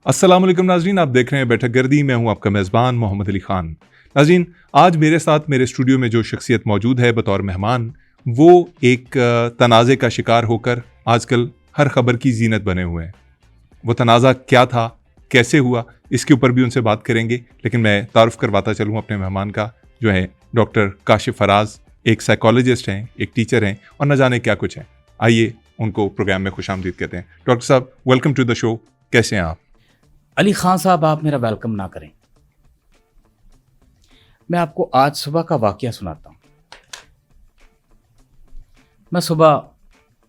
अस्सलाम वालेकुम नाजरीन, आप देख रहे हैं बैठक गर्दी। मैं हूं आपका मेज़बान मोहम्मद अली ख़ान। नाजरीन, आज मेरे साथ मेरे स्टूडियो में जो शख्सियत मौजूद है बतौर मेहमान, वो एक तनाज़े का शिकार होकर आजकल हर खबर की जीनत बने हुए हैं। वो तनाज़ा क्या था, कैसे हुआ, इसके ऊपर भी उनसे बात करेंगे। लेकिन मैं तारुफ करवाता चलूँ अपने मेहमान का, जो है डॉक्टर काशिफ फराज। एक साइकोलॉजिस्ट हैं, एक टीचर हैं और न जाने क्या कुछ हैं। आइए उनको प्रोग्राम में खुशामदीद कहते हैं। डॉक्टर साहब, वेलकम टू द शो। कैसे हैं आप? अली ख़ान साहब, आप मेरा वेलकम ना करें। मैं आपको आज सुबह का वाक़या सुनाता हूँ। मैं सुबह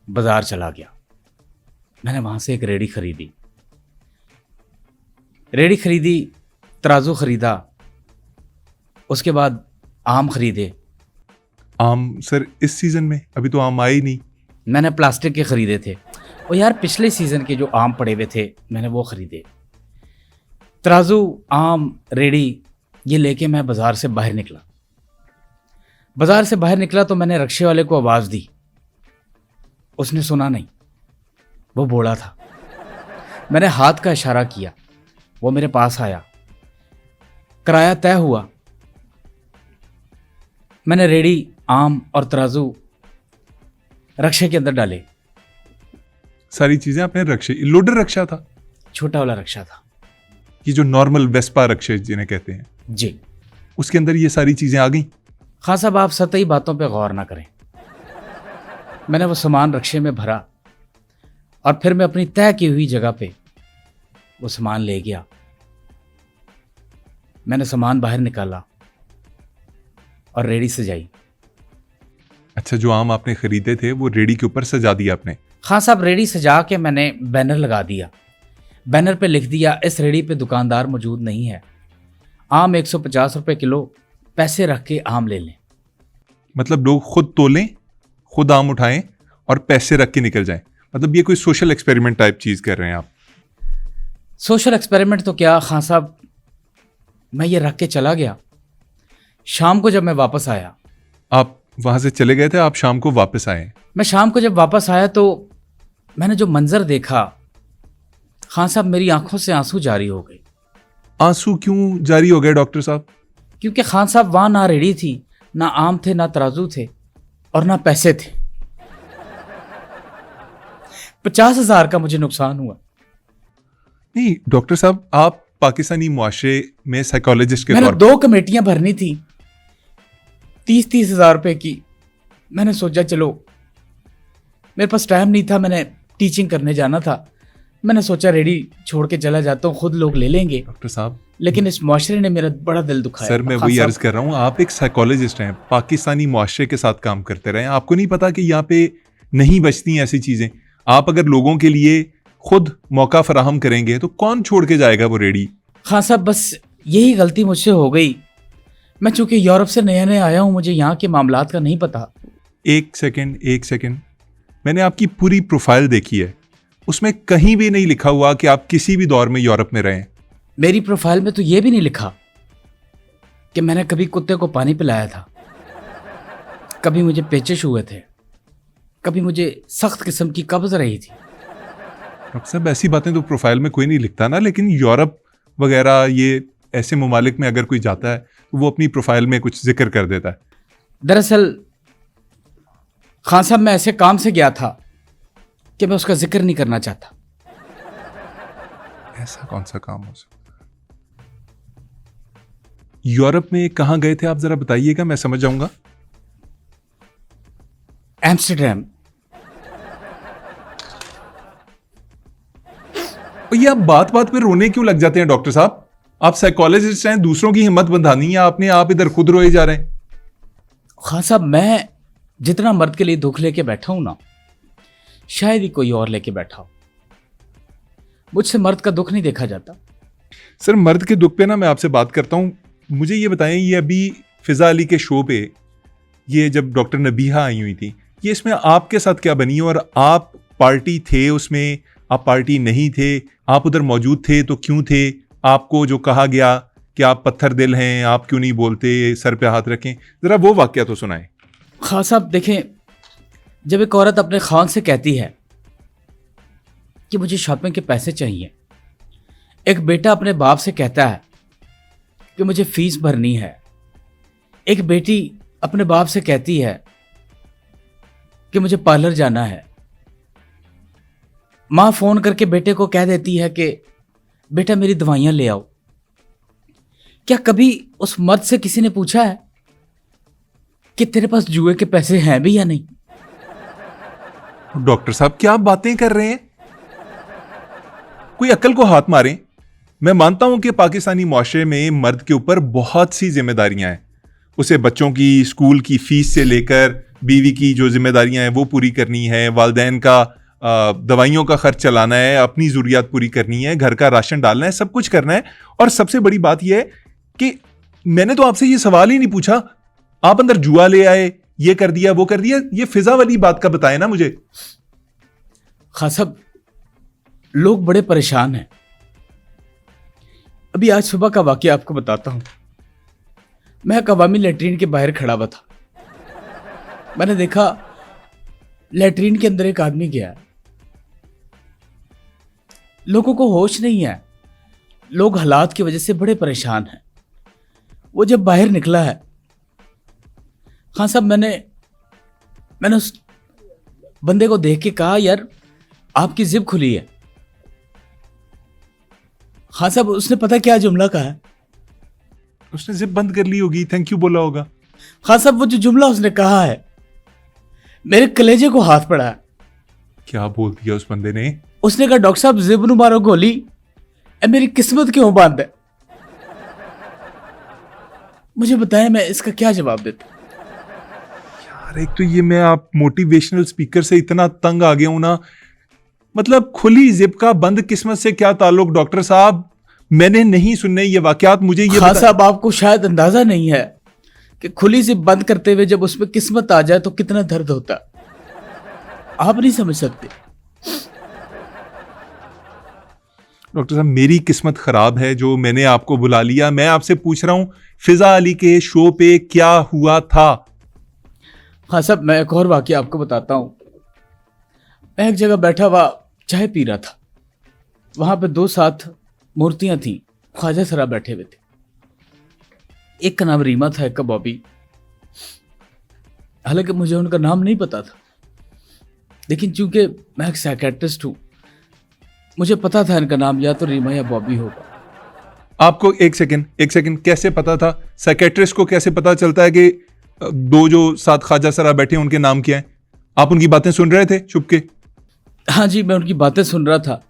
बाज़ार चला गया। मैंने वहाँ से एक रेड़ी खरीदी, तराजू ख़रीदा, उसके बाद आम ख़रीदे। आम सर इस सीज़न में? अभी तो आम आए ही नहीं। मैंने प्लास्टिक के ख़रीदे थे। और यार, पिछले सीज़न के जो आम पड़े हुए थे मैंने वो ख़रीदे। तराजू, आम, रेड़ी ये लेके मैं बाज़ार से बाहर निकला तो मैंने रिक्शे वाले को आवाज़ दी। उसने सुना नहीं, वो बोला था। मैंने हाथ का इशारा किया, वो मेरे पास आया। किराया तय हुआ। मैंने रेड़ी, आम और तराजू रिक्शे के अंदर डाले। सारी चीज़ें आपने रिक्शे, लोडर रिक्शा था? छोटा वाला रिक्शा था। ये जो नॉर्मल वेस्पा रिक्शे जिन्हें कहते हैं, जी। उसके अंदर ये सारी चीज़ें आ गई? हाँ साहब, आप सतही बातों पे गौर ना करें। मैंने वो सामान रिक्शे में भरा और फिर मैं अपनी तय की हुई जगह पे वो सामान ले गया। मैंने सामान बाहर निकाला और रेड़ी सजाई। अच्छा, जो आम आपने खरीदे थे वो रेडी के ऊपर सजा दिया आपने? हाँ साहब, रेड़ी सजा के मैंने बैनर लगा दिया। बैनर पे लिख दिया, इस रेड़ी पे दुकानदार मौजूद नहीं है। आम 150 रुपए किलो, पैसे रख के आम ले लें। मतलब लोग खुद तोलें, खुद आम उठाएं और पैसे रख के निकल जाएं। मतलब ये कोई सोशल एक्सपेरिमेंट टाइप चीज़ कर रहे हैं आप? सोशल एक्सपेरिमेंट तो क्या खान साहब, मैं ये रख के चला गया। शाम को जब मैं वापस आया। आप वहां से चले गए थे, आप शाम को वापस आए? मैं शाम को जब वापस आया तो मैंने जो मंजर देखा, खान साहब मेरी आंखों से आंसू जारी हो गए। आंसू क्यों जारी हो गए डॉक्टर साहब? क्योंकि खान साहब वहां ना रेड़ी थी, ना आम थे, ना तराजू थे और ना पैसे थे। 50,000 का मुझे नुकसान हुआ। नहीं डॉक्टर साहब, आप पाकिस्तानी मुआशरे में साइकोलॉजिस्ट के मैंने तौर 2 कमेटियां भरनी थी, 30-30 हज़ार रुपए की। मैंने सोचा चलो, मेरे पास टाइम नहीं था, मैंने टीचिंग करने जाना था। मैंने सोचा रेडी छोड़ के चला जाता हूँ, खुद लोग ले लेंगे। डॉक्टर साहब, लेकिन इस मुआशरे ने मेरा बड़ा दिल दुखाया। सर मैं वही अर्ज कर रहा हूँ, आप एक साइकोलॉजिस्ट हैं, पाकिस्तानी मुआशरे के साथ काम करते रहे। आपको नहीं पता कि यहाँ पे नहीं बचती ऐसी चीजें? आप अगर लोगों के लिए खुद मौका फराहम करेंगे तो कौन छोड़ के जाएगा वो रेडी? हाँ साहब, बस यही गलती मुझसे हो गई। मैं चूंकि यूरोप से नया नया आया हूँ, मुझे यहाँ के मामलात का नहीं पता। एक सेकंड, मैंने आपकी पूरी प्रोफाइल देखी है, उसमें कहीं भी नहीं लिखा हुआ कि आप किसी भी दौर में यूरोप में रहें। मेरी प्रोफाइल में तो ये भी नहीं लिखा कि मैंने कभी कुत्ते को पानी पिलाया था, कभी मुझे पेचिश हुए थे, कभी मुझे सख्त किस्म की कब्ज रही थी। डॉक्टर साहब, ऐसी बातें तो प्रोफाइल में कोई नहीं लिखता ना, लेकिन यूरोप वगैरह ये ऐसे ममालिक में अगर कोई जाता है तो वो अपनी प्रोफाइल में कुछ जिक्र कर देता है। दरअसल खान साहब, मैं ऐसे काम से गया था कि मैं उसका जिक्र नहीं करना चाहता। ऐसा कौन सा काम हो सकता है? यूरोप में कहाँ गए थे आप, जरा बताइएगा, मैं समझ जाऊंगा। एम्स्टरडैम। और ये आप बात बात पे रोने क्यों लग जाते हैं डॉक्टर साहब? आप साइकोलॉजिस्ट हैं, दूसरों की हिम्मत बंधानी है आपने, आप इधर खुद रोए जा रहे हैं। खान साहब, मैं जितना मर्द के लिए दुख लेके बैठा हूं ना, शायद ही कोई और लेके बैठा हो। मुझसे मर्द का दुख नहीं देखा जाता। सर मर्द के दुख पे ना मैं आपसे बात करता हूँ। मुझे ये बताएं, ये अभी फिजा अली के शो पे ये जब डॉक्टर नबीहा आई हुई थी, ये इसमें आपके साथ क्या बनी? और आप पार्टी थे उसमें, आप पार्टी नहीं थे, आप उधर मौजूद थे तो क्यों थे? आपको जो कहा गया कि आप पत्थर दिल हैं, आप क्यों नहीं बोलते, सर पे हाथ रखें, जरा वो वाकया तो सुनाएं। खान साहब देखें, जब एक औरत अपने खान से कहती है कि मुझे शॉपिंग के पैसे चाहिए, एक बेटा अपने बाप से कहता है कि मुझे फीस भरनी है। एक बेटी अपने बाप से कहती है कि मुझे पार्लर जाना है। माँ फोन करके बेटे को कह देती है कि बेटा मेरी दवाइयां ले आओ। क्या कभी उस मर्द से किसी ने पूछा है कि तेरे पास जुए के पैसे हैं भी या नहीं? डॉक्टर साहब क्या आप बातें कर रहे हैं? कोई अक्ल को हाथ मारें। मैं मानता हूं कि पाकिस्तानी माशरे में मर्द के ऊपर बहुत सी जिम्मेदारियां हैं। उसे बच्चों की स्कूल की फीस से लेकर बीवी की जो जिम्मेदारियां हैं वो पूरी करनी है, वालिदैन का दवाइयों का खर्च चलाना है, अपनी ज़रूरियात पूरी करनी है, घर का राशन डालना है, सब कुछ करना है। और सबसे बड़ी बात यह है कि मैंने तो आपसे ये सवाल ही नहीं पूछा, आप अंदर जुआ ले आए, ये कर दिया वो कर दिया। ये फिजा वाली बात का बताए ना मुझे। हाँ साहब, लोग बड़े परेशान हैं। अभी आज सुबह का वाकया आपको बताता हूं। मैं एक अवामी लैट्रीन के बाहर खड़ा हुआ था। मैंने देखा लैट्रीन के अंदर एक आदमी गया। लोगों को होश नहीं है। लोग हालात की वजह से बड़े परेशान हैं। वो जब बाहर निकला है, हाँ साहब, मैंने उस बंदे को देख के कहा, यार आपकी जिप खुली है। हाँ साहब, उसने पता क्या जुमला कहा है? उसने जिप बंद कर ली होगी, थैंक यू बोला होगा। हाँ साहब, वो जो जुमला उसने कहा है मेरे कलेजे को हाथ पड़ा है। क्या बोल दिया उस बंदे ने? उसने कहा, डॉक्टर साहब जिब नु मारो गोली, ए मेरी किस्मत क्यों बंद है? मुझे बताएं मैं इसका क्या जवाब देता? यार एक तो ये मैं आप मोटिवेशनल स्पीकर से इतना तंग आ गया हूं ना। मतलब खुली जिप का बंद किस्मत से क्या ताल्लुक डॉक्टर साहब? मैंने नहीं सुनने ये वाकयात, मुझे ये हाँ साहब, आपको शायद अंदाजा नहीं है कि खुली जिप बंद करते हुए जब उसमें किस्मत आ जाए तो कितना दर्द होता है। आप नहीं समझ सकते। डॉक्टर साहब मेरी किस्मत खराब है जो मैंने आपको बुला लिया। मैं आपसे पूछ रहा हूं फिजा अली के शो पे क्या हुआ था? हाँ साहब, मैं एक और वाकया आपको बताता हूं। मैं एक जगह बैठा हुआ चाय पी रहा था। वहां पे दो साथ मूर्तियां थी, ख्वाजा सरा बैठे हुए थे। एक का नाम रीमा था, एक का बॉबी। हालांकि मुझे उनका नाम नहीं पता था, लेकिन चूंकि मैं एक साइकेट्रिस्ट हूं, मुझे पता था इनका नाम या तो रीमा या बॉबी होगा। आपको एक सेकंड कैसे पता था? साइकेट्रिस्ट को कैसे पता चलता है कि दो जो साथ ख्वाजा सरा बैठे हैं उनके नाम क्या है? आप उनकी बातें सुन रहे थे छुप के? हाँ जी, मैं उनकी बातें सुन रहा था,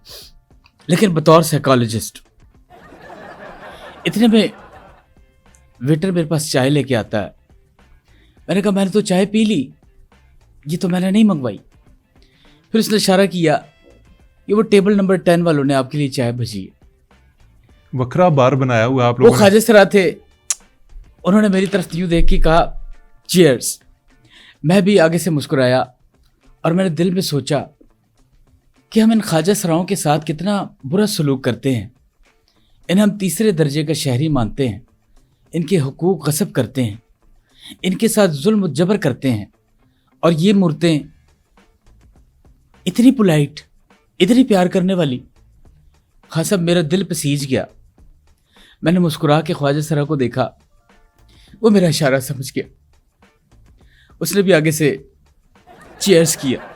लेकिन बतौर साइकोलॉजिस्ट। इतने में वेटर मेरे पास चाय लेके आता है। मैंने कहा, मैंने तो चाय पी ली, ये तो मैंने नहीं मंगवाई। फिर उसने इशारा किया कि वो टेबल नंबर 10 वालों ने आपके लिए चाय भेजी है। वखरा बार बनाया हुआ आप वो लोगों ने। ख्वाजा सरा थे। उन्होंने मेरी तरफ यूं देख के कहा, चीयर्स। मैं भी आगे से मुस्कुराया और मैंने दिल में सोचा कि हम इन ख्वाजा सराओं के साथ कितना बुरा सलूक करते हैं। इन्हें हम तीसरे दर्जे का शहरी मानते हैं, इनके हुकूक गसब करते हैं, इनके साथ जुल्म जबर करते हैं। और ये मूर्तें इतनी पोलाइट, इतनी प्यार करने वाली। हाँ साहब, मेरा दिल पसीज गया। मैंने मुस्कुरा के ख्वाजा सरा को देखा। वो मेरा इशारा समझ गया। उसने भी आगे से चीयर्स किया।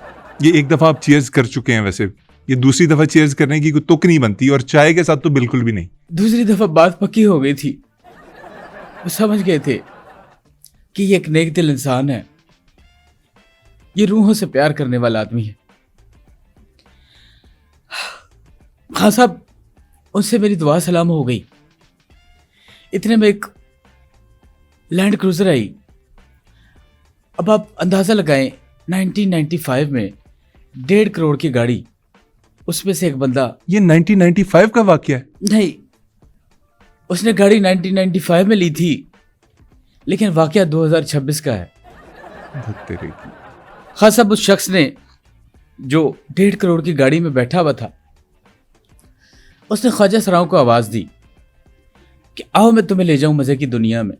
ये एक दफा आप चीयर्स कर चुके हैं, वैसे ये दूसरी दफा चीयर्स करने की कोई तुक नहीं बनती, और चाय के साथ तो बिल्कुल भी नहीं। दूसरी दफा बात पक्की हो गई थी। वो समझ गए थे कि ये एक नेक दिल इंसान है, ये रूहों से प्यार करने वाला आदमी है। हाँ साहब, उनसे मेरी दुआ सलाम हो गई। इतने में एक लैंड क्रूजर आई। अब आप अंदाजा लगाएं, 1995 में 1.5 करोड़ की गाड़ी, उसमें से एक बंदा। ये 1995 का वाकया है? नहीं, उसने गाड़ी 1995 में ली थी, लेकिन वाकया 2026 का है। तेरे की। हाँ साहब, उस शख्स ने जो 1.5 करोड़ की गाड़ी में बैठा हुआ था, उसने ख्वाजा सराओं को आवाज दी कि आओ मैं तुम्हें ले जाऊं मजे की दुनिया में।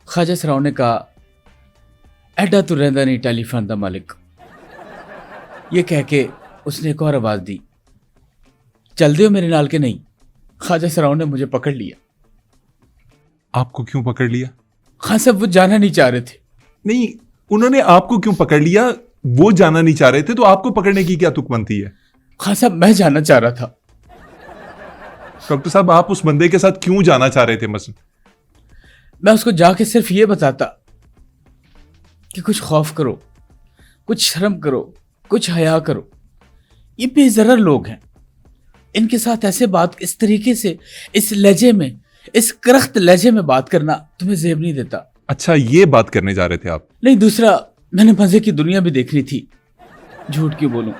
ख्वाजा सराओं ने कहा, एडा तू रहंदा नहीं टेलीफोन दा मालिक। ये कह के उसने एक और आवाज दी, चल दियो मेरे नाल के नहीं। ख्वाजा सराओं ने मुझे पकड़ लिया। आपको क्यों पकड़ लिया? खान साहब वो जाना नहीं चाह रहे थे। नहीं, उन्होंने आपको क्यों पकड़ लिया? वो जाना नहीं चाह रहे थे तो आपको पकड़ने की क्या तुक बनती है? खान साहब मैं जाना चाह रहा था। डॉक्टर साहब, आप उस बंदे के साथ क्यों जाना चाह रहे थे? मसलन मैं उसको जाके सिर्फ ये बताता कि कुछ खौफ करो, कुछ शर्म करो, कुछ हया करो। ये बेज़रर लोग हैं, इनके साथ ऐसे बात, इस तरीके से, इस लहजे में, इस करख्त लहजे में बात करना तुम्हें जेब नहीं देता। अच्छा, ये बात करने जा रहे थे आप? नहीं, दूसरा, मैंने मजे की दुनिया भी देखनी थी, झूठ क्यों बोलूं।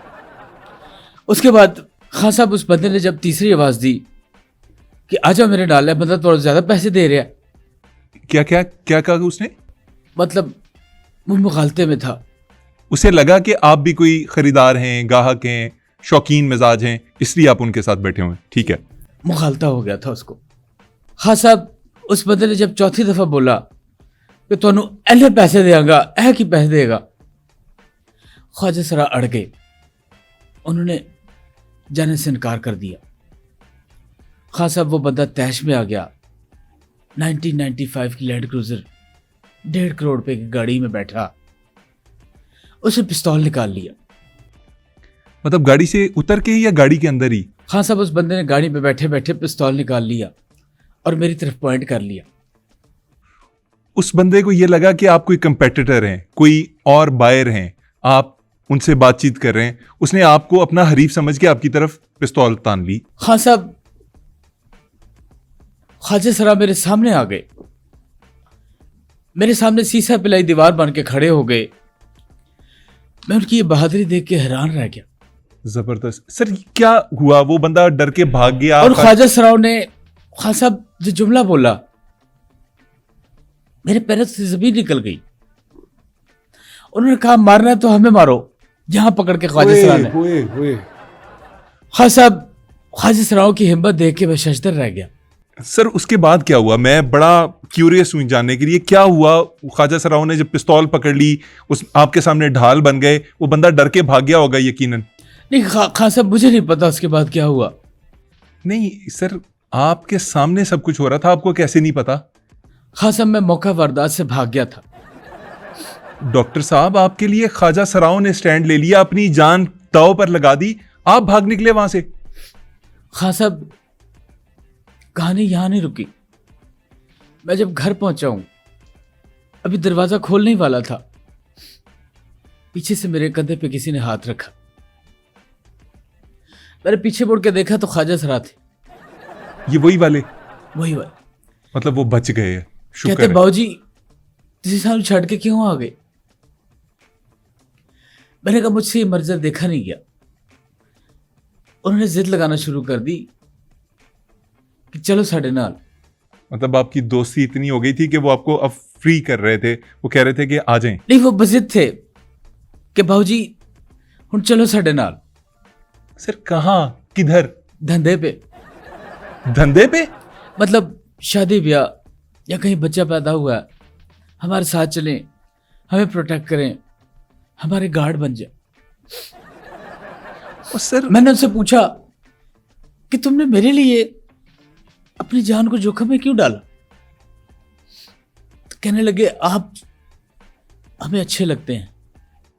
उसके बाद खान साहब उस बंदे ने जब तीसरी आवाज दी कि आजा मेरे डाल है, मतलब थोड़ा ज्यादा पैसे दे रहा है। क्या क्या क्या कहा उसने? मतलब वो मुगालते में था। उसे लगा कि आप भी कोई खरीदार हैं, गाहक हैं, शौकीन मिजाज हैं, इसलिए आप उनके साथ बैठे हुए हैं। ठीक है। मुगालता हो गया था उसको। हाँ साहब, उस बंदे ने जब चौथी दफा बोला कि तुहानू ऐले पैसे देगा, ऐ की पैसे देगा, ख्वाजा सरा अड़ गए। उन्होंने जाने से इनकार कर दिया। खान साहब वो बंदा तैश में आ गया। 1995 की लैंड क्रूजर 1.5 करोड़ रुपए की गाड़ी में बैठा, उसने पिस्तौल निकाल लिया। मतलब गाड़ी से उतर के ही या गाड़ी के अंदर ही? खान साहब उस बंदे ने गाड़ी में बैठे बैठे पिस्तौल निकाल लिया और मेरी तरफ पॉइंट कर लिया। उस बंदे को यह लगा कि आप कोई कंपेटिटर हैं, कोई और बायर हैं, आप उनसे बातचीत कर रहे हैं। उसने आपको अपना हरीफ समझ के आपकी तरफ पिस्तौल तान ली। खान साहब ख्वाजा सरा मेरे सामने आ गए, मेरे सामने सीसा पिलाई दीवार बन के खड़े हो गए। मैं उनकी ये बहादुरी देख के हैरान रह गया। जबरदस्त। सर क्या हुआ? वो बंदा डर के भाग गया और ख्वाजा सराओं ने, खान साहब जो जुमला बोला, मेरे पैरों से जमीन निकल गई। उन्होंने कहा मारना है तो हमें मारो, जहां पकड़ के ख्वाजा सरा ने। खान साहब ख्वाजा सराओं की हिम्मत देख के मैं शशदर रह गया। सर उसके बाद क्या हुआ? मैं बड़ा क्यूरियस हूं जानने के लिए, क्या हुआ? ख्वाजा सराओं ने जब पिस्तौल पकड़ ली, उस आपके सामने ढाल बन गए, वो बंदा डर के भाग गया होगा यकीनन। नहीं खान साहब, मुझे नहीं पता उसके बाद क्या हुआ। नहीं सर, आपके सामने सब कुछ हो रहा था, आपको कैसे नहीं पता? खान साहब मैं मौका वारदात से भाग गया था। डॉक्टर साहब, आपके लिए ख्वाजा सराओं ने स्टैंड ले लिया, अपनी जान दांव पर लगा दी, आप भाग निकले वहां से। खान साहब कहानी यहां नहीं रुकी। मैं जब घर पहुंचा हूं, अभी दरवाजा खोलने ही वाला था, पीछे से मेरे कंधे पे किसी ने हाथ रखा। मैंने पीछे मुड़ के देखा तो ख्वाजा सरा थे। ये वही वाले? वही वाले। मतलब वो बच गए, शुक्र कहते है। बाबूजी किसी साल छड़ के क्यों आ गए? मैंने कहा मुझसे ये मंजर देखा नहीं गया। उन्होंने जिद लगाना शुरू कर दी कि चलो साढ़े नाल। मतलब आपकी दोस्ती इतनी हो गई थी कि वो आपको अब फ्री कर रहे थे, वो कह रहे थे कि आ जाएं। नहीं, वो बजिद थे कि बाबूजी हुण चलो साढ़े नाल। सर कहाँ, किधर? धंधे पे। धंधे पे? मतलब शादी ब्याह या कहीं बच्चा पैदा हुआ है, हमारे साथ चलें, हमें प्रोटेक्ट करें, हमारे गार्ड बन जाए। और सर मैंने उनसे पूछा कि तुमने मेरे लिए अपनी जान को जोखिम में क्यों डाला? तो कहने लगे आप हमें अच्छे लगते हैं।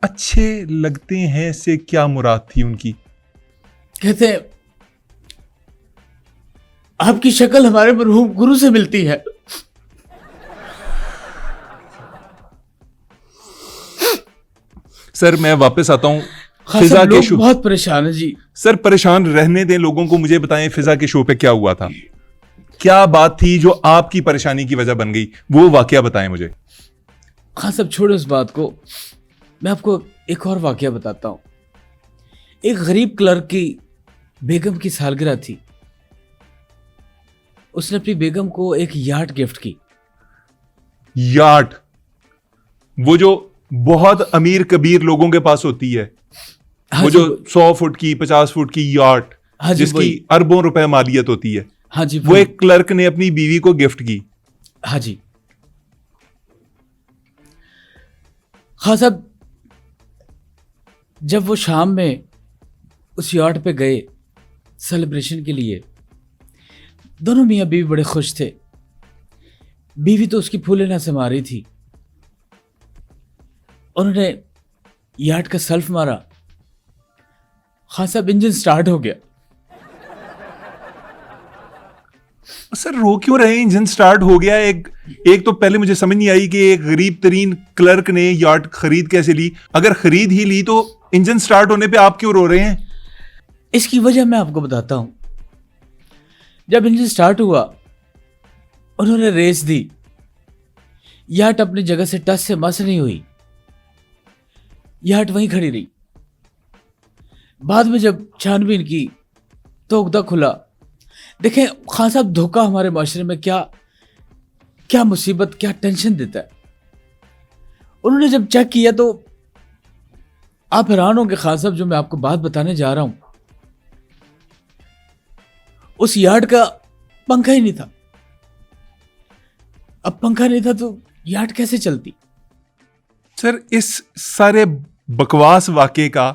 अच्छे लगते हैं से क्या मुराद थी उनकी? कहते हैं आपकी शक्ल हमारे मरहूम गुरु से मिलती है। सर मैं वापस आता हूं हाँ, फिजा सब के लोग शो। बहुत परेशान है जी। सर परेशान रहने दें लोगों को, मुझे बताएं फिजा के शो पे क्या हुआ था? क्या बात थी जो आपकी परेशानी की वजह बन गई? वो वाकया बताएं मुझे। हाँ सब छोड़े उस बात को, मैं आपको एक और वाकया बताता हूं। एक गरीब क्लर्क की बेगम की सालगिरह थी। उसने अपनी बेगम को एक याट गिफ्ट की। याट? वो जो बहुत अमीर कबीर लोगों के पास होती है, हाँ वो जी, जो 100 फुट की 50 फुट की याट, हाँ जी, जिसकी वही। अरबों रुपए मालियत होती है, हाँ जी, वो एक क्लर्क ने अपनी बीवी को गिफ्ट की। हाँ जी। हाँ साहब, जब वो शाम में उस यार्ड पे गए सेलिब्रेशन के लिए, दोनों मियाँ बीवी बड़े खुश थे। बीवी तो उसकी फूले ना समा रही थी। उन्होंने यार्ड का सल्फ मारा, खान साहब इंजन स्टार्ट हो गया। सर रो क्यों रहे हैं? इंजन स्टार्ट हो गया। एक तो पहले मुझे समझ नहीं आई कि एक गरीब तरीन क्लर्क ने यार्ड खरीद कैसे ली। अगर खरीद ही ली तो इंजन स्टार्ट होने पे आप क्यों रो रहे हैं? इसकी वजह मैं आपको बताता हूं। जब इंजन स्टार्ट हुआ, उन्होंने रेस दी, यार्ड अपनी जगह से टस से मस नहीं हुई, यार्ड वहीं खड़ी रही। बाद में जब छानबीन की तो उगदा खुला। देखें खान साहब, धोखा हमारे माशरे में क्या क्या मुसीबत, क्या टेंशन देता है। उन्होंने जब चेक किया तो आप हैरान होंगे खान साहब, जो मैं आपको बात बताने जा रहा हूं, उस यार्ड का पंखा ही नहीं था। अब पंखा नहीं था तो यार्ड कैसे चलती? सर इस सारे बकवास वाक़े का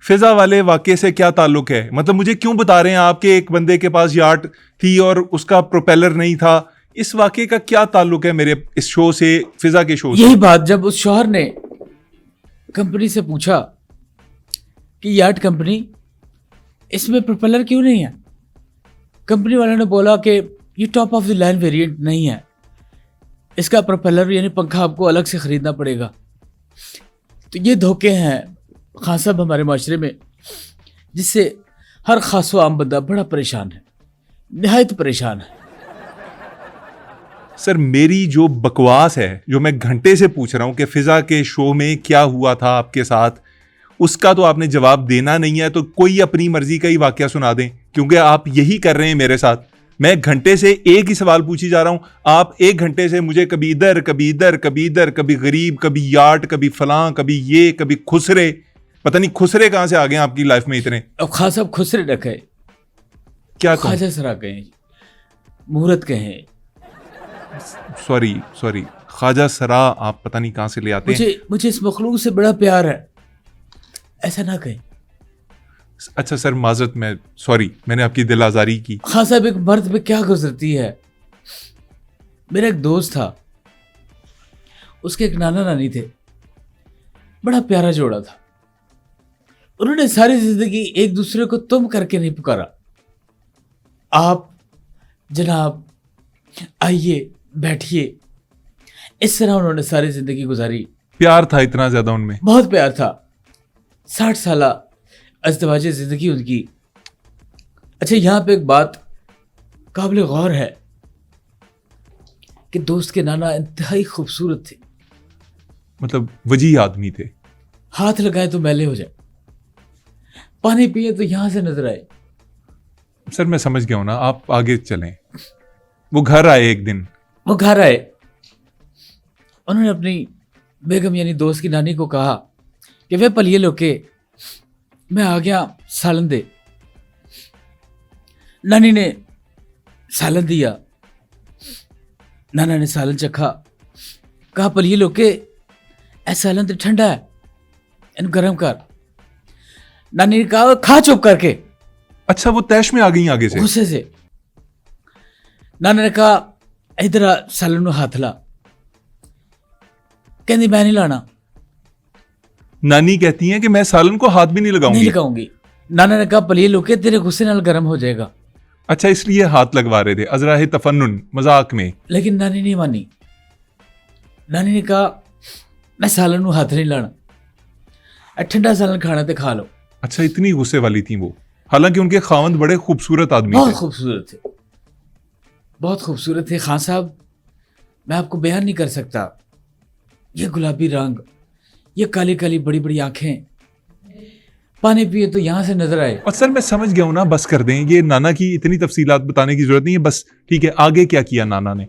फिजा वाले वाक़े से क्या ताल्लुक है? मतलब मुझे क्यों बता रहे हैं आप कि एक बंदे के पास यार्ड थी और उसका प्रोपेलर नहीं था? इस वाक़े का क्या ताल्लुक है मेरे इस शो से, फिजा के शो से? यही बात जब उस शौहर ने कंपनी से पूछा कि यार्ड कंपनी, इसमें प्रोपेलर क्यों नहीं है, कंपनी वाले ने बोला कि ये top of the line variant नहीं है, इसका प्रोपेलर यानी पंखा आपको अलग से खरीदना पड़ेगा। तो ये धोखे हैं खान साहब हमारे माशरे में, जिससे हर खासो आम बंदा बड़ा परेशान है, निहायत परेशान है। सर मेरी जो बकवास है, जो मैं घंटे से पूछ रहा हूं कि फिजा के शो में क्या हुआ था आपके साथ, उसका तो आपने जवाब देना नहीं है। तो कोई अपनी मर्जी का ही वाकया सुना दें, क्योंकि आप यही कर रहे हैं मेरे साथ। मैं घंटे से एक ही सवाल पूछी जा रहा हूं, आप एक घंटे से मुझे कभी इधर कभी इधर कभी इधर, कभी गरीब कभी यार्ड कभी फलां कभी ये कभी खुसरे। पता नहीं खुसरे कहां से आ गए आपकी लाइफ में इतने। अब खान साहब खुसरे न कहे, क्या ख्वाजा सरा कहें, मुहूर्त कहें। सॉरी ख्वाजा सरा आप पता नहीं कहां से ले आते हैं। मुझे इस मखलूक से बड़ा प्यार है, ऐसा ना कहें। अच्छा सर माजरत, मैं सॉरी, मैंने आपकी दिल आजारी की। खान साहब एक मर्द पे क्या गुजरती है। मेरा एक दोस्त था, उसके एक नाना नानी थे, बड़ा प्यारा जोड़ा था। उन्होंने सारी जिंदगी एक दूसरे को तुम करके नहीं पुकारा, आप जनाब, आइए बैठिए, इस तरह उन्होंने सारी जिंदगी गुजारी। प्यार था इतना ज्यादा उनमें? बहुत प्यार था। 60 साल अज़दवाजी जिंदगी उनकी। अच्छा, यहां पे एक बात काबिल गौर है कि दोस्त के नाना इंतहाई खूबसूरत थे। मतलब वजीह आदमी थे। हाथ लगाए तो मैले हो जाए, पानी पिए तो यहां से नजर आए। सर मैं समझ गया हूं ना, आप आगे चलें। वो घर आए एक दिन। वो घर आए, उन्होंने अपनी बेगम यानी दोस्त की नानी को कहा कि वे पलिए लोके, मैं आ गया, सालन दे। नानी ने सालन दिया, नाना ने सालन चखा, कहा पलिए लोके, ऐ सालन तो ठंडा है, इन गर्म कर। नानी ने कहा खा चुप करके। अच्छा वो तैश में आ गई आगे से? गुस्से से। नाना ने कहा इधर आ, सालन नूं हाथ ला। कहती मैं नहीं लाना। नानी कहती हैं कि मैं सालन को हाथ भी नहीं लगाऊंगी। नहीं लगाऊंगी। नाना ने कहा पलिए लोके, तेरे गुस्से नाल गर्म हो जाएगा। अच्छा इसलिए हाथ लगवा रहे थे, अजराह तफन्नुन, मजाक में। लेकिन नानी नहीं मानी। नानी ने कहा मैं सालन नूं हाथ नहीं लाना, ठंडा सालन खाना तो खा लो। अच्छा इतनी गुस्से वाली थी वो, हालांकि उनके खावंद बड़े खूबसूरत आदमी थे। बहुत खूबसूरत थे, बहुत खूबसूरत थे खान साहब, मैं आपको बयान नहीं कर सकता। ये गुलाबी रंग, ये काली काली बड़ी बड़ी आंखें, पानी पिए तो यहां से नजर आए। और सर मैं समझ गया हूं ना, बस कर दें, ये नाना की इतनी तफसीलात बताने की जरूरत नहीं है, बस ठीक है। आगे क्या किया नाना ने?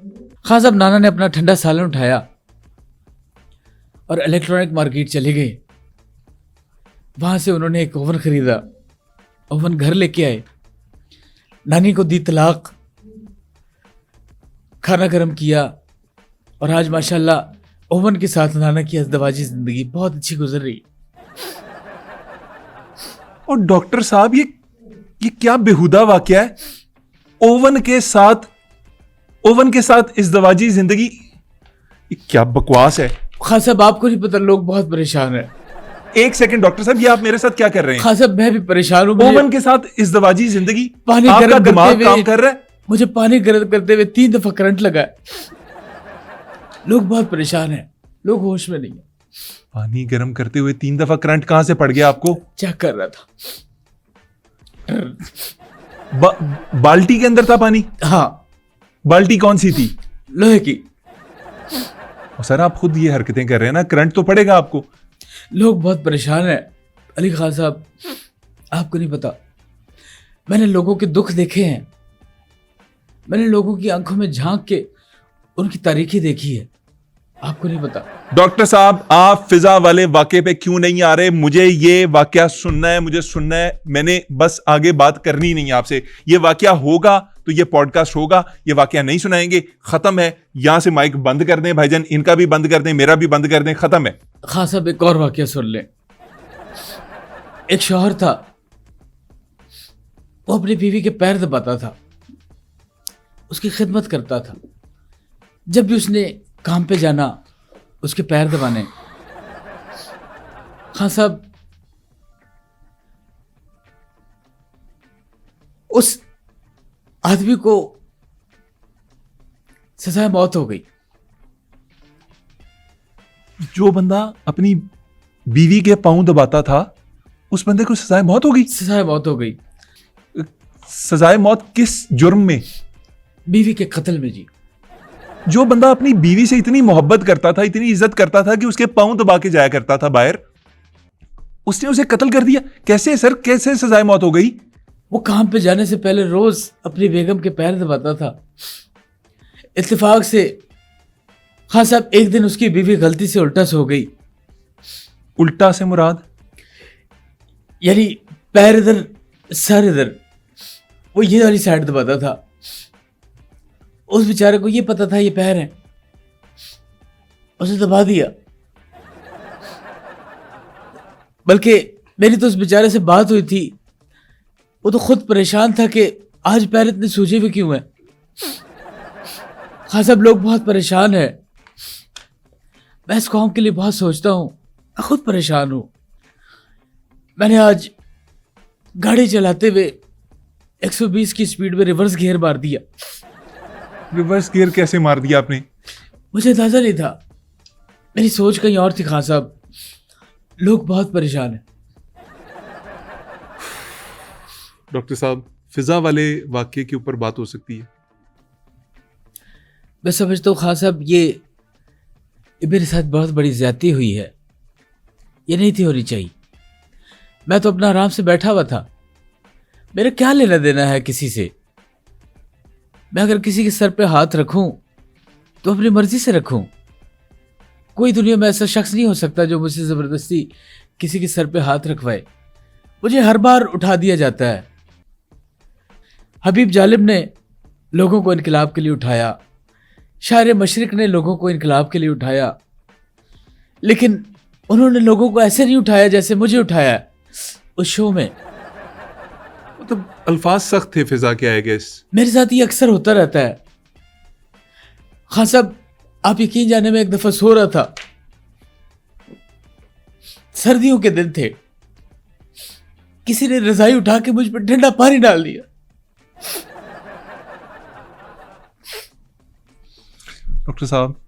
खान साहब नाना ने अपना ठंडा सालन उठाया और इलेक्ट्रॉनिक मार्केट चले गए। वहां से उन्होंने एक ओवन खरीदा, ओवन घर लेके आए, नानी को दी तलाक, खाना गर्म किया, और आज माशाल्लाह ओवन के साथ नाना की अज़दवाजी जिंदगी बहुत अच्छी गुजर रही। और डॉक्टर साहब ये क्या बेहुदा वाकया है? ओवन के साथ इज़्दवाजी जिंदगी, ये क्या बकवास है। खान साहब आपको नहीं पता, लोग बहुत परेशान हैं। एक सेकंड डॉक्टर साहब, ये आप मेरे साथ क्या कर रहे हैं? खान साहब मैं भी परेशान हूँ। ओवन के साथ इज़्दवाजी जिंदगी, पानी आपका गर्म दिमाग करते काम हुए कर रहा है? मुझे पानी गर्म करते हुए 3 दफा करंट लगा है। लोग बहुत परेशान हैं, लोग होश में नहीं है। पानी गर्म करते हुए 3 दफा करंट कहां से पड़ गया आपको? चेक कर रहा था। बाल्टी के अंदर था पानी? हाँ। बाल्टी कौन सी थी? लोहे की। और सर आप खुद ये हरकतें कर रहे हैं ना, करंट तो पड़ेगा आपको। लोग बहुत परेशान हैं अली खान साहब, आपको नहीं पता। मैंने लोगों के दुख देखे हैं, मैंने लोगों की आंखों में झांक के उनकी तारीखी देखी है, आपको नहीं पता। डॉक्टर साहब आप फिजा वाले वाकये पे क्यों नहीं आ रहे? मुझे ये वाकया सुनना है, मुझे सुनना है। मैंने बस आगे बात करनी नहीं है आपसे। ये वाकया होगा तो ये पॉडकास्ट होगा, ये वाकया नहीं सुनाएंगे, खत्म है। यहां से माइक बंद कर दें भाईजान, इनका भी बंद कर दें, मेरा भी बंद कर दें, खत्म है। खान साहब एक और वाकया सुन लें। एक शौहर था, वो अपनी बीवी के पैर दबाता था, उसकी खिदमत करता था। जब भी उसने काम पे जाना, उसके पैर दबाने। खान साहब उस आदमी को सजाए मौत हो गई। जो बंदा अपनी बीवी के पांव दबाता था, उस बंदे को सजाए मौत हो गई? सजाए मौत हो गई। सजाए मौत किस जुर्म में? बीवी के कत्ल में जी। जो बंदा अपनी बीवी से इतनी मोहब्बत करता था, इतनी इज्जत करता था कि उसके पांव दबा के जाया करता था बाहर, उसने उसे कत्ल कर दिया। कैसे सर, कैसे सजाए मौत हो गई? वो काम पे जाने से पहले रोज अपनी बेगम के पैर दबाता था। इत्तेफाक से खान साहब एक दिन उसकी बीवी गलती से उल्टा सो गई। उल्टा से मुराद? यानी पैर इधर सर इधर, वो ये वाली साइड दबाता था। उस बेचारे को ये पता था ये पैर है, उसे दबा दिया। बल्कि मेरी तो उस बेचारे से बात हुई थी, वो तो खुद परेशान था कि आज पैर इतने सूजे हुए क्यों हैं। हाँ सब लोग बहुत परेशान हैं। मैं इस कौम के लिए बहुत सोचता हूँ, मैं खुद परेशान हूँ। मैंने आज गाड़ी चलाते हुए 120 की स्पीड में रिवर्स गियर मार दिया। रिवर्स गियर कैसे मार दिया आपने? मुझे अंदाजा नहीं था, मेरी सोच कहीं और थी। खान साहब लोग बहुत परेशान हैं। डॉक्टर साहब फिजा वाले वाकये के ऊपर बात हो सकती है? मैं समझता हूँ खान साहब ये मेरे साथ बहुत बड़ी ज्यादती हुई है, ये नहीं थी होनी चाहिए। मैं तो अपना आराम से बैठा हुआ था, मेरा क्या लेना देना है किसी से। मैं अगर किसी के सर पे हाथ रखूं तो अपनी मर्जी से रखूं। कोई दुनिया में ऐसा शख्स नहीं हो सकता जो मुझसे जबरदस्ती किसी के सर पे हाथ रखवाए। मुझे हर बार उठा दिया जाता है। हबीब जालिब ने लोगों को इनकलाब के लिए उठाया, शायर मशरिक ने लोगों को इनकलाब के लिए उठाया, लेकिन उन्होंने लोगों को ऐसे नहीं उठाया जैसे मुझे उठाया उस शो में। मतलब अल्फाज सख्त थे फिजा के, आई गेस। मेरे साथ ये अक्सर होता रहता है खान साहब। आप यकीन जाने में एक दफा सो रहा था, सर्दियों के दिन थे, किसी ने रजाई उठा के मुझ पर ठंडा पानी डाल दिया। डॉक्टर साहब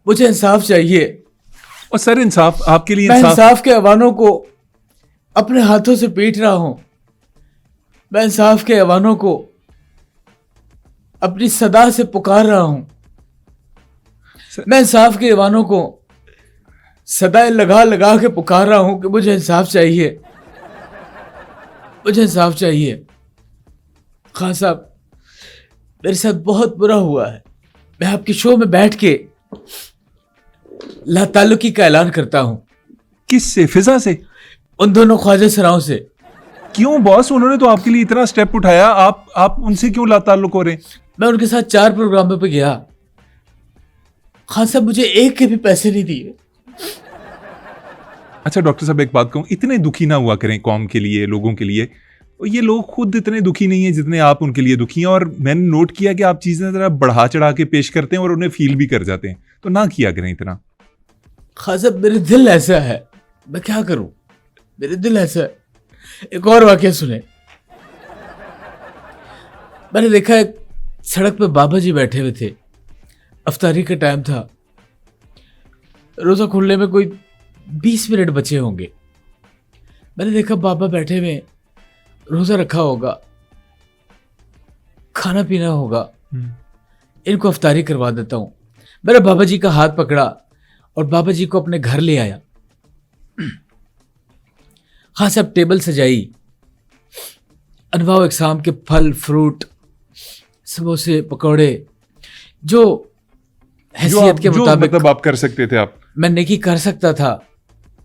मुझे इंसाफ चाहिए। और सर इंसाफ आपके लिए मैं इंसाफ के अवानों को अपने हाथों से पीट रहा हूं। मैं इंसाफ के अवानों को अपनी सदा से पुकार रहा हूं। मैं इंसाफ के अवानों को सदाएं लगा लगा के पुकार रहा हूं कि मुझे इंसाफ चाहिए, मुझे इंसाफ चाहिए। खान साहब मेरे साथ बहुत बुरा हुआ है। मैं आपके शो में बैठ के लाताल्लुकी का ऐलान करता हूं। किस से? फिजा से? उन दोनों ख्वाजा सराओं से। क्यों बॉस? उन्होंने तो आपके लिए इतना स्टेप उठाया, आप उनसे क्यों लाताल्लुक हो रहे? मैं उनके साथ 4 प्रोग्रामों पे गया। खान साहब मुझे एक के भी पैसे नहीं दिए। अच्छा डॉक्टर साहब एक बात कहूं, इतने दुखी ना हुआ करें कौम के लिए, लोगों के लिए। और ये लोग खुद इतने दुखी नहीं है जितने आप उनके लिए दुखी हैं, और मैंने नोट किया कि आप चीजें जरा बढ़ा चढ़ा के पेश करते हैं और उन्हें फील भी कर जाते हैं, तो ना किया करें इतना। खान साहब मेरे दिल ऐसा है, मैं क्या करूं, मेरे दिल ऐसा है। एक और वाकया सुने। मैंने देखा एक सड़क पे बाबा जी बैठे हुए थे, अफ्तारी का टाइम था, रोजा खुलने में कोई 20 मिनट बचे होंगे। मैंने देखा बाबा बैठे हुए, रोजा रखा होगा, खाना पीना होगा, इनको अफ्तारी करवा देता हूं। मैंने बाबा जी का हाथ पकड़ा और बाबा जी को अपने घर ले आया। हाँ सब टेबल सजाई, अनवाओ इकसाम के फल फ्रूट, समोसे पकौड़े, जो हैसियत के मुताबिक मतलब आप कर सकते थे, आप मैं नेकी कर सकता था।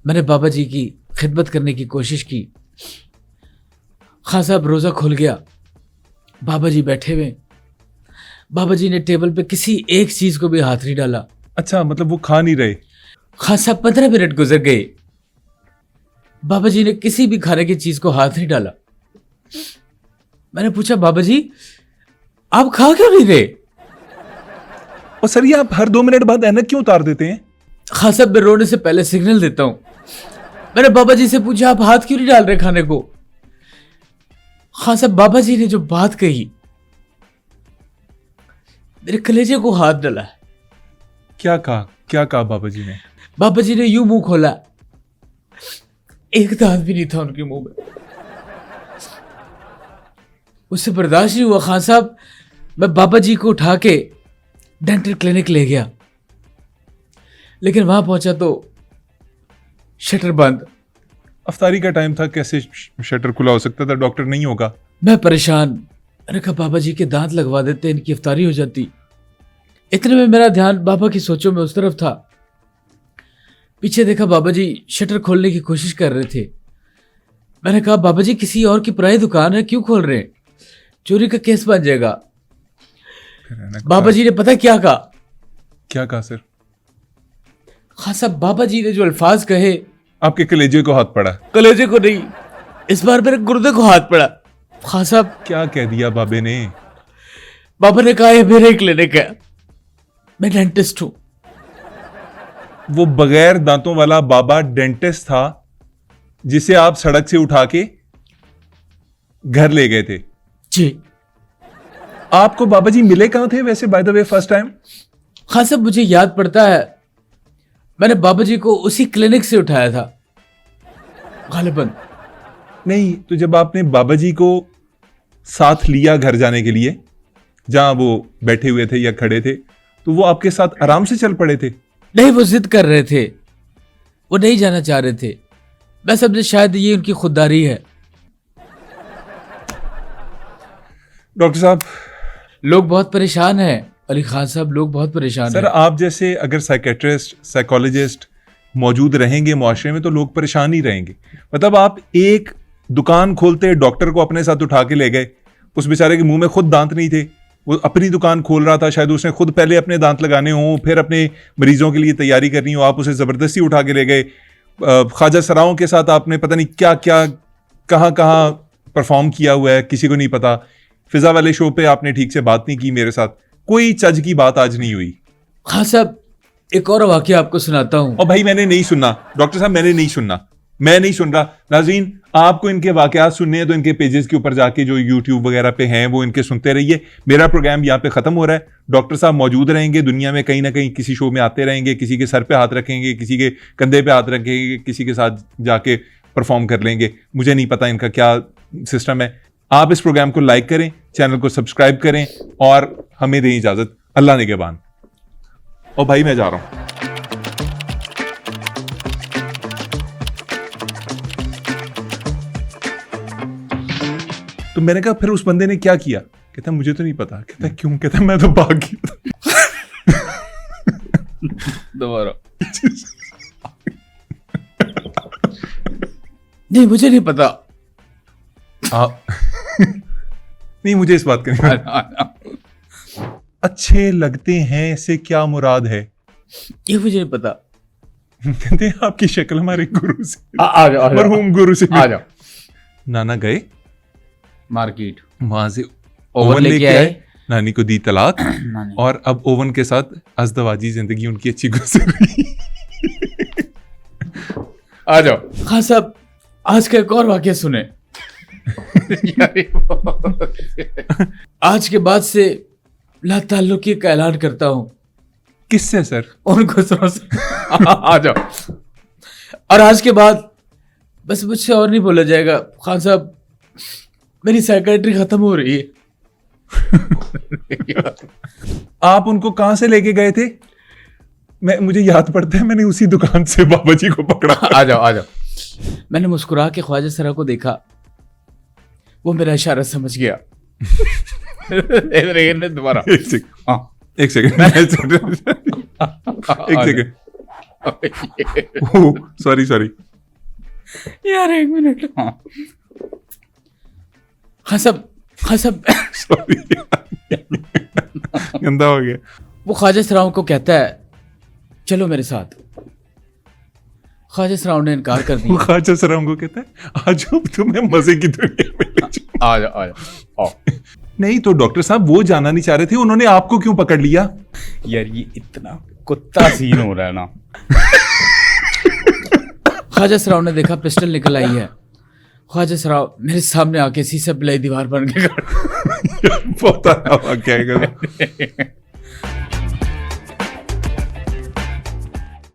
मैंने बाबा जी की खिदमत करने की कोशिश की। खान साहब रोज़ा खुल गया, बाबा जी बैठे हुए, बाबा जी ने टेबल पे किसी एक चीज को भी हाथ नहीं डाला। अच्छा, मतलब वो खा नहीं रहे। खान साहब 15 मिनट गुजर गए, बाबा जी ने किसी भी खाने की चीज को हाथ नहीं डाला। मैंने पूछा बाबा जी आप खा क्यों नहीं रहे? और सर ये आप हर 2 मिनट बाद ऐनक क्यों उतार देते हैं? खान साहब मैं रोने से पहले सिग्नल देता हूं। मैंने बाबा जी से पूछा आप हाथ क्यों नहीं डाल रहे खाने को? खान साहब बाबा जी ने जो बात कही मेरे कलेजे को हाथ डाला। क्या कहा बाबा जी ने? बाबा जी ने यूं मुंह खोला, एक दांत भी नहीं था उनके मुंह में। उससे बर्दाश्त नहीं हुआ खान साहब, मैं बाबा जी को उठा के डेंटल क्लिनिक ले गया, लेकिन वहां पहुंचा तो शटर बंद। अफ्तारी का टाइम था, कैसे शटर खुला हो सकता था? डॉक्टर नहीं होगा। मैं परेशान, मैंने कहा बाबा जी के दांत लगवा देते, इनकी अफ्तारी हो जाती। इतने में मेरा ध्यान बाबा की सोचों में उस तरफ था। पीछे देखा बाबा जी शटर खोलने की कोशिश कर रहे थे। मैंने कहा बाबा जी किसी और की पुरानी दुकान है, क्यों खोल रहे हैं? चोरी का केस बन जाएगा। बाबा जी ने पता क्या कहा सर? हाँ साहब बाबा जी ने जो अल्फाज कहे, आपके कलेजे को हाथ पड़ा? कलेजे को नहीं, इस बार मेरे गुर्दे को हाथ पड़ा। खान साहब क्या कह दिया बाबे ने? बाबा ने कहा ये मेरे क्लिनिक है, मैं डेंटिस्ट हूं। वो बगैर दांतों वाला बाबा डेंटिस्ट था जिसे आप सड़क से उठा के घर ले गए थे? जी। आपको बाबा जी मिले कहां थे वैसे, by the way, first time? हाँ साहब मुझे याद पड़ता है, मैंने बाबा जी को उसी क्लिनिक से उठाया था गालिबन। नहीं, तो जब आपने बाबा जी को साथ लिया घर जाने के लिए, जहां वो बैठे हुए थे या खड़े थे, तो वो आपके साथ आराम से चल पड़े थे? नहीं, वो जिद कर रहे थे, वो नहीं जाना चाह रहे थे। मैं समझे शायद ये उनकी खुददारी है। डॉक्टर साहब, लोग बहुत परेशान हैं अली खान साहब, लोग बहुत परेशान सर हैं। आप जैसे अगर साइकेट्रिस्ट, साइकोलॉजिस्ट मौजूद रहेंगे मुआशरे में तो लोग परेशान ही रहेंगे। मतलब आप एक दुकान खोलते, डॉक्टर को अपने साथ उठा के ले गए, उस बेचारे के मुंह में खुद दांत नहीं थे, वो अपनी दुकान खोल रहा था, शायद उसने खुद पहले अपने दांत लगाने हों, फिर अपने मरीजों के लिए तैयारी करनी हो, आप उसे ज़बरदस्ती उठा के ले गए। ख्वाजा सराओं के साथ आपने पता नहीं क्या क्या कहाँ कहाँ परफॉर्म किया हुआ है, किसी को नहीं पता। फिजा वाले शो पे आपने ठीक से बात नहीं की मेरे साथ, कोई चज की बात आज नहीं हुई। हाँ साहब एक और वाकया आपको सुनाता हूँ। और भाई मैंने नहीं सुनना, डॉक्टर साहब मैंने नहीं सुनना, मैं नहीं सुन रहा। नाज़रीन आपको इनके वाकयात सुनने हैं तो इनके पेजेस के ऊपर जाके जो यूट्यूब वगैरह पे हैं वो इनके सुनते रहिए। मेरा प्रोग्राम यहाँ पे खत्म हो रहा है। डॉक्टर साहब मौजूद रहेंगे दुनिया में, कहीं ना कहीं किसी शो में आते रहेंगे, किसी के सर पे हाथ रखेंगे, किसी के कंधे पे हाथ रखेंगे, किसी के साथ जाके परफॉर्म कर लेंगे। मुझे नहीं पता इनका क्या सिस्टम है। आप इस प्रोग्राम को लाइक करें, चैनल को सब्सक्राइब करें और हमें दें इजाजत। अल्लाह निगहबान। और भाई मैं जा रहा हूं। तो मैंने कहा फिर उस बंदे ने क्या किया? कहता मुझे तो नहीं पता। कहता क्यों? कहता मैं तो भाग गया। दोबारा नहीं मुझे नहीं पता। नहीं मुझे इस बात का नहीं। अच्छे लगते हैं इससे क्या मुराद है? ये मुझे नहीं पता। कहते हैं आपकी शक्ल हमारे गुरु से, आ जाओ मरहूम गुरु से। आ जाओ। नाना गए? मार्केट वहां से ओवन ओवन लेके लेके आए। आए, नानी को दी तलाक, नानी। और अब ओवन के साथ अज़दवाजी जिंदगी उनकी अच्छी गुजर रही। आ जाओ खान साहब, आज का एक और वाकया सुने। आज के बाद से ला ताल्लुकी का ऐलान करता हूं। किससे सर? उन गुजरों से। आ जाओ। और आज के बाद बस मुझसे और नहीं बोला जाएगा। खान साहब, मेरी साइकेट्री खत्म हो रही है। आप उनको कहां से लेके गए थे? मुझे याद पड़ता है, मैंने उसी दुकान से बाबा जी को पकड़ा। आ जाओ आ जाओ। मैंने मुस्कुरा के ख्वाजा सरा को देखा, वो मेरा इशारा समझ गया। दोबारा एक सेकंड, हाँ। एक सेकंड, एक सेकंड। सॉरी सॉरी यार, एक मिनट। हाँ सब सॉरी, गंदा हो गया। वो ख्वाजा सराओं को कहता है चलो मेरे साथ। ख्वाजा सराओं ने इनकार कर वो दिया। ख्वाजा सराओं को कहता है आज अब तुम्हें मजे की दुनिया में ले जाऊं। आ जाओ आओ। नहीं तो डॉक्टर साहब वो जाना नहीं चाह रहे थे, उन्होंने आपको क्यों पकड़ लिया? यार ये इतना कुत्ता सीन हो रहा है ना। ख्वाजा सराओं ने देखा पिस्टल निकल आई है। ख्वाजा सराओ मेरे सामने आके शीशे पिलाई दीवार बन के खड़ा। बहुत क्या